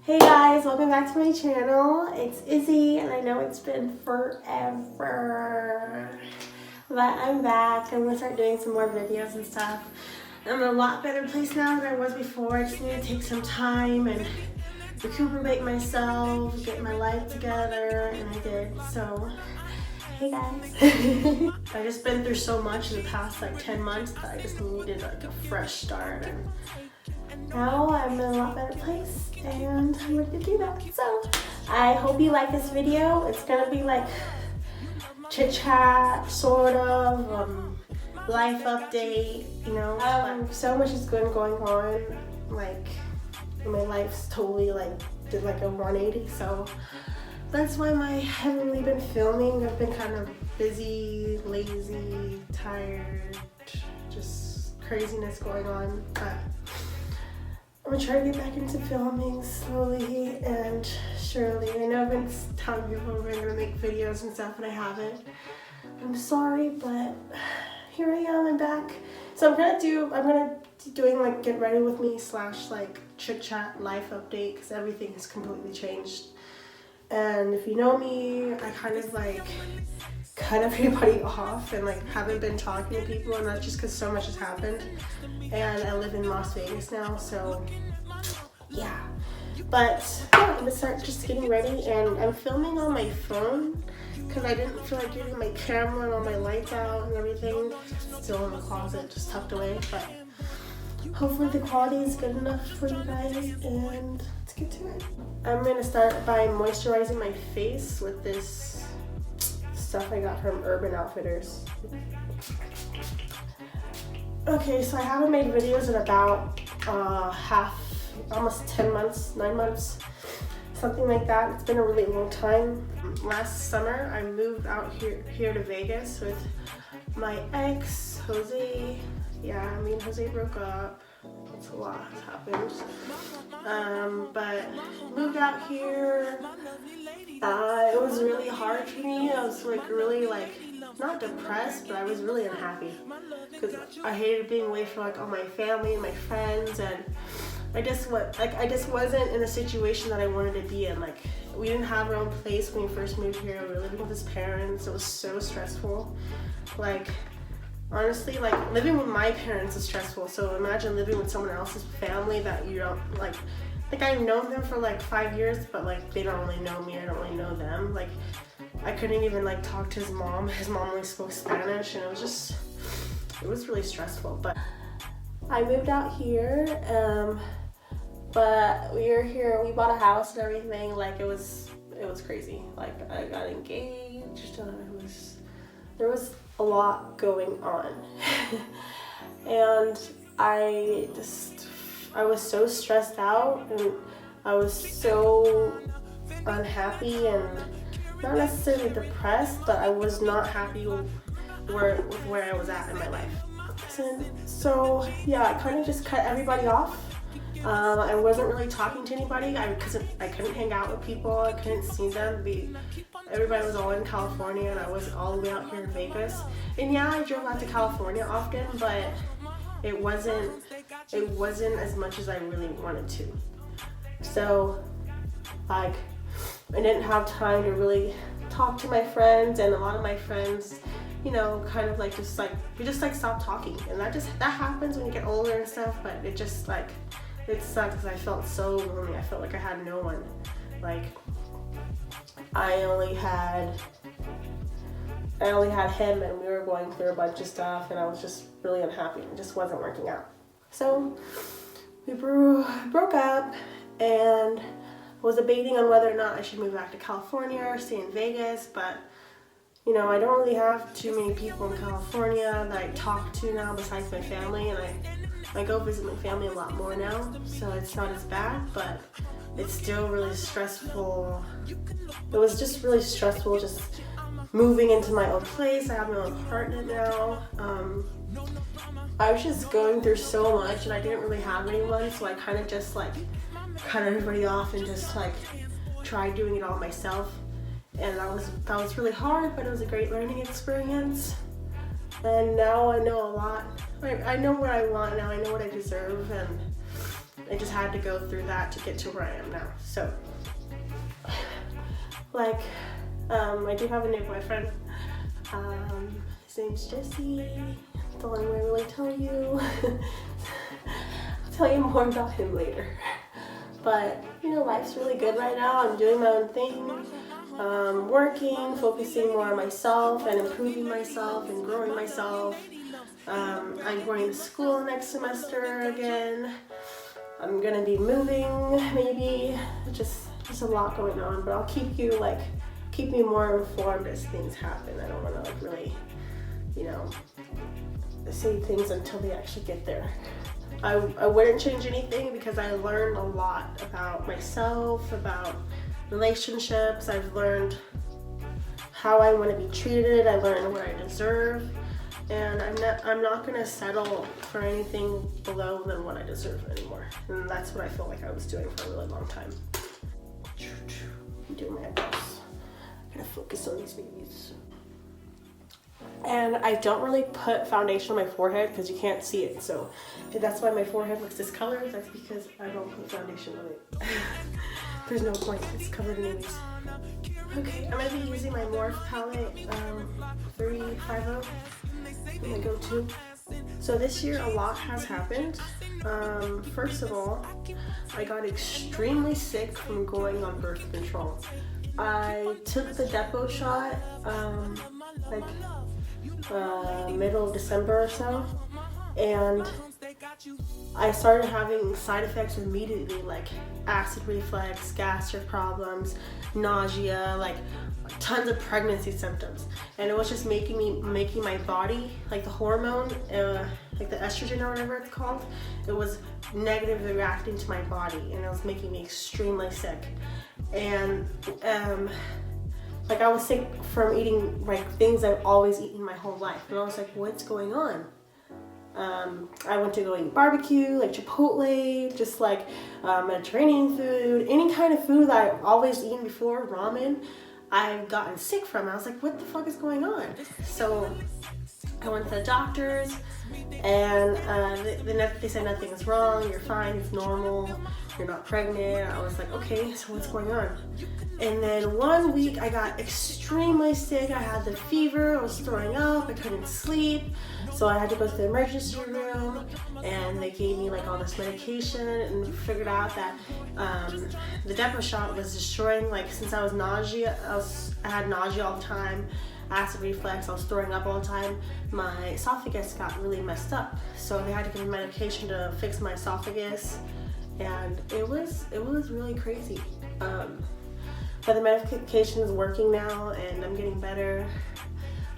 Hey guys, welcome back to my channel. It's Izzy, and I know it's been forever, but I'm back. I'm gonna start doing some more videos and stuff. I'm in a lot better place now than I was before. I just need to take some time and recuperate myself, get my life together, and I did. So, hey guys. I've just been through so much in the past like 10 months that I just needed like a fresh start. And now I'm in a lot better place and I'm ready to do that. So I hope you like this video. It's gonna be like chit chat, sort of, life update, you know. So much is going on. Like my life's totally like did like a 180. So that's why I haven't really been filming. I've been kind of busy, lazy, tired, just craziness going on. But I'm gonna try to get back into filming slowly and surely. I know I've been telling people we're gonna make videos and stuff, and I haven't. I'm sorry, but here I am. I'm back. So I'm gonna doing like get ready with me / like chit chat life update, because everything has completely changed. And if you know me, I kind of like cut everybody off and like haven't been talking to people, and that's just because so much has happened. And I live in Las Vegas now, so yeah. But yeah, I'm gonna start just getting ready, and I'm filming on my phone because I didn't feel like getting my camera and all my lights out and everything. Still in the closet, just tucked away, but hopefully the quality is good enough for you guys, and let's get to it. I'm gonna start by moisturizing my face with this stuff I got from Urban Outfitters. Okay, so I haven't made videos in about almost 10 months, 9 months, something like that. It's been a really long time. Last summer, I moved out here to Vegas with my ex, Jose. Yeah, me and Jose broke up. That's a lot has happened. But moved out here. It was really hard for me. I was like really like not depressed, but I was really unhappy because I hated being away from like all my family and my friends, and I just wasn't in a situation that I wanted to be in. Like, we didn't have our own place when we first moved here. We were living with his parents. It was so stressful. Like, honestly, like living with my parents is stressful. So imagine living with someone else's family that you don't like. Like, I've known them for like 5 years, but like they don't really know me. I don't really know them. Like, I couldn't even like talk to his mom. His mom only spoke Spanish, and it was really stressful. But I moved out here, but we were here. We bought a house and everything. Like, it was crazy. Like, I got engaged. There was a lot going on, and I was so stressed out, and I was so unhappy, and not necessarily depressed, but I was not happy with where I was at in my life. So yeah, I kind of just cut everybody off. I wasn't really talking to anybody because I couldn't hang out with people. I couldn't see them. Everybody was all in California, and I was all the way out here in Vegas. And yeah, I drove out to California often, but it wasn't as much as I really wanted to. So like, I didn't have time to really talk to my friends, and a lot of my friends, you know, kind of like we just stopped talking, and that happens when you get older and stuff. But it just like, it sucked because I felt so lonely. I felt like I had no one. Like, I only had him, and we were going through a bunch of stuff, and I was just really unhappy. It just wasn't working out. So we broke up, and was debating on whether or not I should move back to California or stay in Vegas. But you know, I don't really have too many people in California that I talk to now besides my family, and I go visit my family a lot more now, so it's not as bad, but it's still really stressful. It was just really stressful just moving into my own place. I have my own apartment now. I was just going through so much, and I didn't really have anyone, so I kind of just like cut everybody off and just like tried doing it all myself. And that was really hard, but it was a great learning experience. And now I know a lot. I know what I want now. I know what I deserve, and I just had to go through that to get to where I am now. So, like, I do have a new boyfriend. His name's Jesse. That's all I'm gonna really tell you. I'll tell you more about him later. But, you know, life's really good right now. I'm doing my own thing. Working, focusing more on myself and improving myself and growing myself. I'm going to school next semester again. I'm gonna be moving, maybe. Just a lot going on, but I'll keep me more informed as things happen. I don't want to like really, you know, say things until they actually get there. I wouldn't change anything because I learned a lot about myself, about relationships. I've learned how I want to be treated. I learned what I deserve, and I'm not gonna settle for anything below than what I deserve anymore. And that's what I felt like I was doing for a really long time. I'm doing my eyebrows. I'm gonna focus on these babies. And I don't really put foundation on my forehead because you can't see it. So if that's why my forehead looks discolored. That's because I don't put foundation on it. There's no point. It's covered in babies. Okay, I'm gonna be using my Morph palette 350. I'm gonna go to. So this year a lot has happened. First of all, I got extremely sick from going on birth control. I took the depot shot middle of December or so, and I started having side effects immediately, like acid reflux, gastric problems, nausea, like tons of pregnancy symptoms. And it was just making my body, like the hormone, like the estrogen or whatever it's called, it was negatively reacting to my body, and it was making me extremely sick. And like I was sick from eating like things I've always eaten my whole life, and I was like, what's going on? I went to go eat barbecue, like Chipotle, just like Mediterranean food, any kind of food that I've always eaten before, ramen, I've gotten sick from. I was like, what the fuck is going on? So I went to the doctors, and they said nothing's wrong, you're fine, it's normal, you're not pregnant. I was like, okay, so what's going on? And then 1 week I got extremely sick. I had the fever, I was throwing up, I couldn't sleep. So I had to go to the emergency room, and they gave me like all this medication, and figured out that the depot shot was destroying, like since I had nausea all the time, acid reflux, I was throwing up all the time, my esophagus got really messed up. So they had to give me medication to fix my esophagus, and it was really crazy. But the medication is working now, and I'm getting better.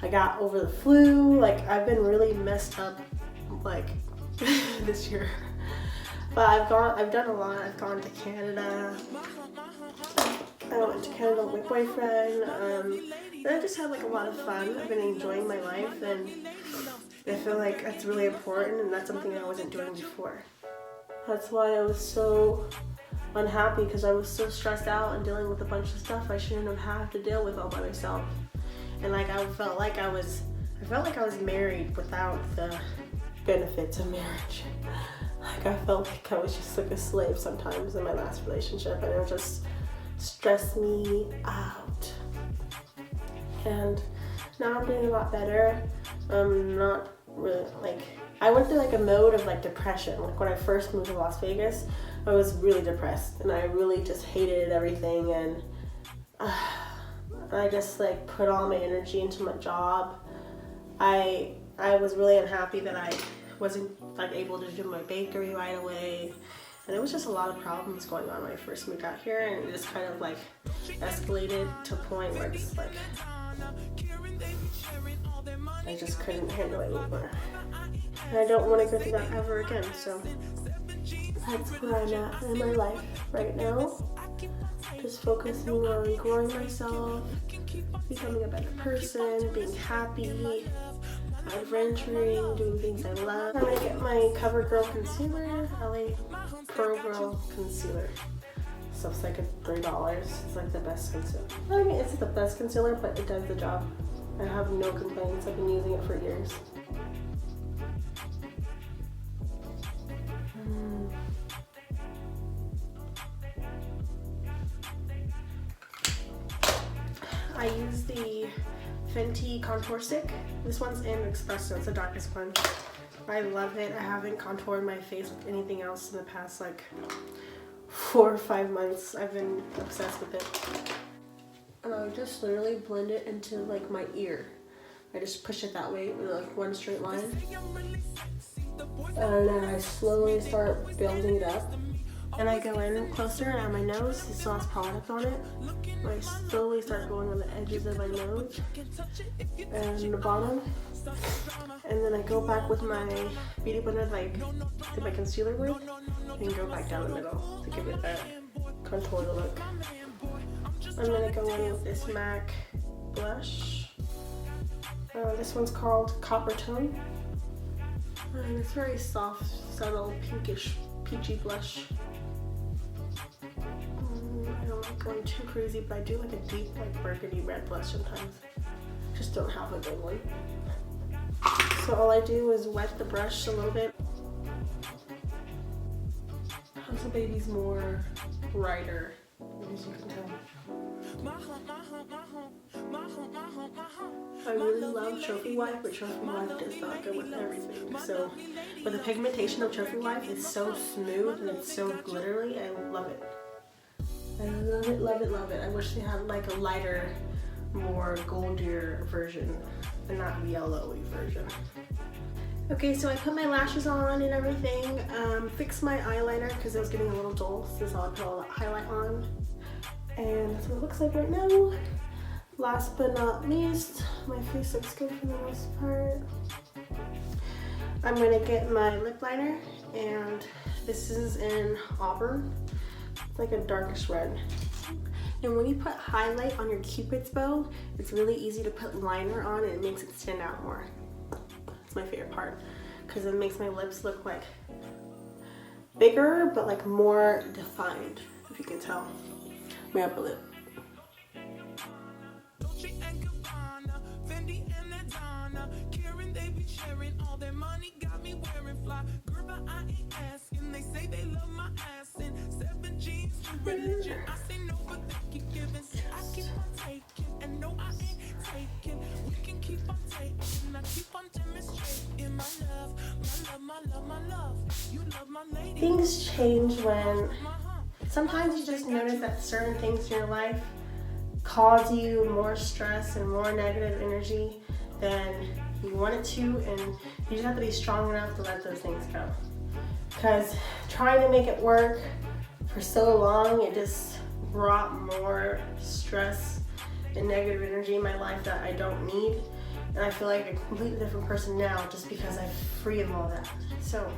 I got over the flu. Like I've been really messed up like this year. But I've done a lot. I've gone to Canada. I went to Canada with my boyfriend. And I just had like a lot of fun. I've been enjoying my life, and I feel like that's really important, and that's something I wasn't doing before. That's why I was so unhappy, because I was so stressed out and dealing with a bunch of stuff I shouldn't have had to deal with all by myself. And like I felt like I was married without the benefits of marriage. Like I felt like I was just like a slave sometimes in my last relationship, and it would just stress me out. And now I'm doing a lot better. I'm not really like, I went through like a mode of like depression. Like when I first moved to Las Vegas, I was really depressed, and I really just hated everything, and I just like put all my energy into my job. I was really unhappy that I wasn't like able to do my bakery right away, and it was just a lot of problems going on when I first moved out here, and it just kind of like escalated to a point where it's like I just couldn't handle it anymore, and I don't want to go through that ever again. So that's where I'm at in my life right now. Just focusing on growing myself, becoming a better person, being happy, adventuring, doing things I love. I'm gonna get my CoverGirl concealer, LA Pro Girl concealer. So it's like $3. It's like the best concealer. I mean, it's the best concealer, but it does the job. I have no complaints. I've been using it for years. I use the Fenty contour stick. This one's in Espresso, it's the darkest one. I love it. I haven't contoured my face with anything else in the past like 4 or 5 months. I've been obsessed with it. And I just literally blend it into like my ear. I just push it that way with like one straight line. And then I slowly start building it up. And I go in closer and on my nose, it still has product on it. I slowly start going on the edges of my nose and the bottom. And then I go back with my beauty blender, like did my concealer with, and go back down the middle to give it that contour look. And then I go in with this MAC blush. This one's called Copper Tone. And it's very soft, subtle, pinkish, peachy blush. I don't like going too crazy, but I do like a deep, like burgundy red blush sometimes. Just don't have a good one. So all I do is wet the brush a little bit. How's the baby's more brighter, as you can tell. I really love Trophy Wife, but Trophy Wife does not go with everything. So, but the pigmentation of Trophy Wife is so smooth and it's so glittery. I love it. I love it, love it, love it. I wish they had like a lighter, more goldier version and not yellowy version. Okay, so I put my lashes on and everything. Fixed my eyeliner because it was getting a little dull, so I put all that highlight on. And that's what it looks like right now. Last but not least, my face looks good for the most part. I'm gonna get my lip liner, and this is in Auburn. It's like a darkish red. And when you put highlight on your Cupid's bow, it's really easy to put liner on and it makes it stand out more. That's my favorite part, because it makes my lips look like bigger, but like more defined, if you can tell. My upper lip. Things change when sometimes you just notice that certain things in your life cause you more stress and more negative energy than you want it to, and you just have to be strong enough to let those things go. Because trying to make it work for so long, it just brought more stress and negative energy in my life that I don't need. And I feel like a completely different person now just because I'm free of all that. So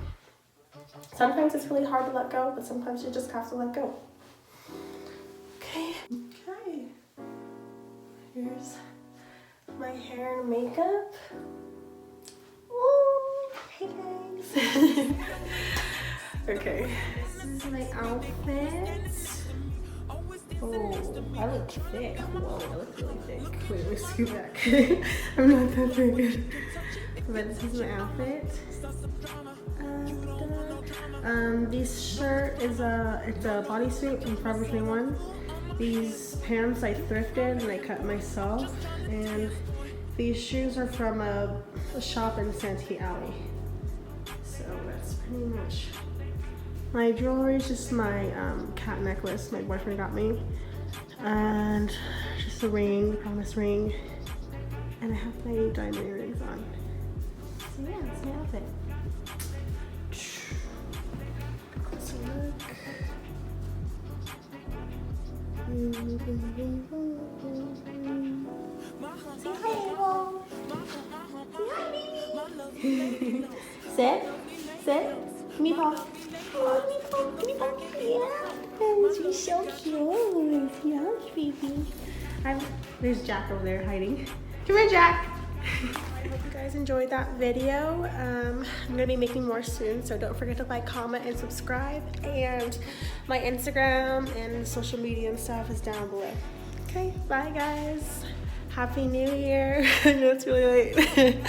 sometimes it's really hard to let go, but sometimes you just have to let go. Okay. Here's my hair and makeup. Ooh, hey guys. Okay, this is my outfit. Oh, I look thick. Whoa, I look really thick. Wait, let me scoot back. I'm not that big. But this is my outfit. This shirt is it's a bodysuit from Forever 21. These pants I thrifted and I cut myself. And these shoes are from a shop in Santee Alley. So that's pretty much. My jewelry is just my cat necklace my boyfriend got me, and just a ring, the promise ring, and I have my diamond earrings on. So yeah, that's my outfit. Let's look. Say hi, Abel. Say hi, baby. Sit. Meatball. Oh, Meatball. Yeah. She's so cute. Yeah, baby. There's Jack over there hiding. Come here, Jack. I hope you guys enjoyed that video. I'm going to be making more soon, so don't forget to like, comment, and subscribe. And my Instagram and social media and stuff is down below. Okay, bye guys. Happy New Year. I know it's really late.